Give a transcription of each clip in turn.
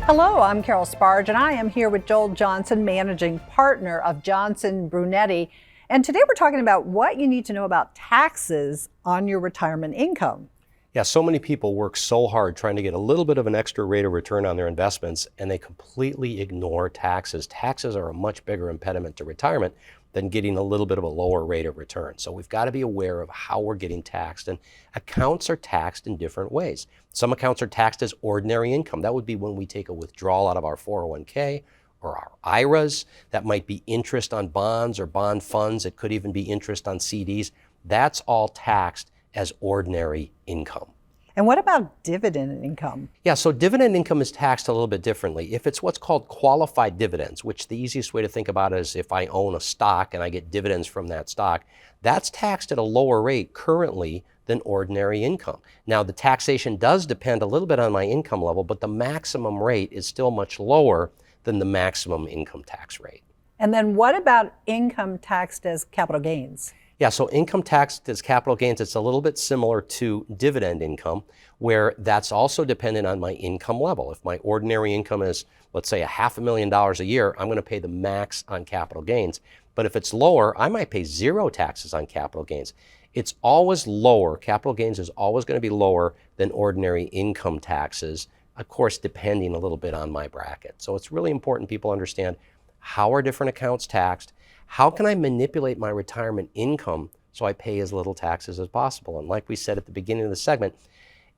Hello, I'm Carol Sparge, and I am here with Joel Johnson, managing partner of Johnson Brunetti. And today we're talking about what you need to know about taxes on your retirement income. Yeah, so many people work so hard trying to get a little bit of an extra rate of return on their investments, and they completely ignore taxes. Taxes are a much bigger impediment to retirement than getting a little bit of a lower rate of return. So we've got to be aware of how we're getting taxed, and accounts are taxed in different ways. Some accounts are taxed as ordinary income. That would be when we take a withdrawal out of our 401k or our IRAs. That might be interest on bonds or bond funds. It could even be interest on CDs. That's all taxed as ordinary income. And what about dividend income? Yeah, so dividend income is taxed a little bit differently. If it's what's called qualified dividends, which the easiest way to think about it is if I own a stock and I get dividends from that stock, that's taxed at a lower rate currently than ordinary income. Now, the taxation does depend a little bit on my income level, but the maximum rate is still much lower than the maximum income tax rate. And then what about income taxed as capital gains? Yeah, so income taxed as capital gains, it's a little bit similar to dividend income, where that's also dependent on my income level. If my ordinary income is, let's say, $500,000 a year, I'm going to pay the max on capital gains. But if it's lower, I might pay zero taxes on capital gains. It's always lower. Capital gains is always going to be lower than ordinary income taxes, of course, depending a little bit on my bracket. So it's really important people understand how are different accounts taxed. How can I manipulate my retirement income so I pay as little taxes as possible? And like we said at the beginning of the segment,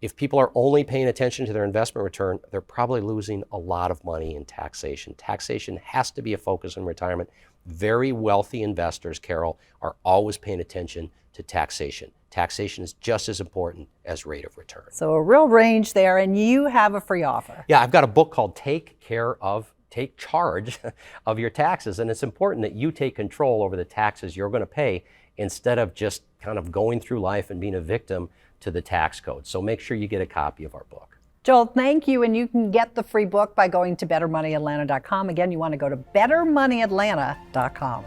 if people are only paying attention to their investment return, they're probably losing a lot of money in taxation. Taxation has to be a focus in retirement. Very wealthy investors, Carol, are always paying attention to taxation. Taxation is just as important as rate of return. So a real range there, and you have a free offer. Yeah, I've got a book called Take Charge of Your Taxes, and it's important that you take control over the taxes you're going to pay instead of just kind of going through life and being a victim to the tax code. So make sure you get a copy of our book. Joel, thank you, and you can get the free book by going to bettermoneyatlanta.com. Again, you want to go to bettermoneyatlanta.com.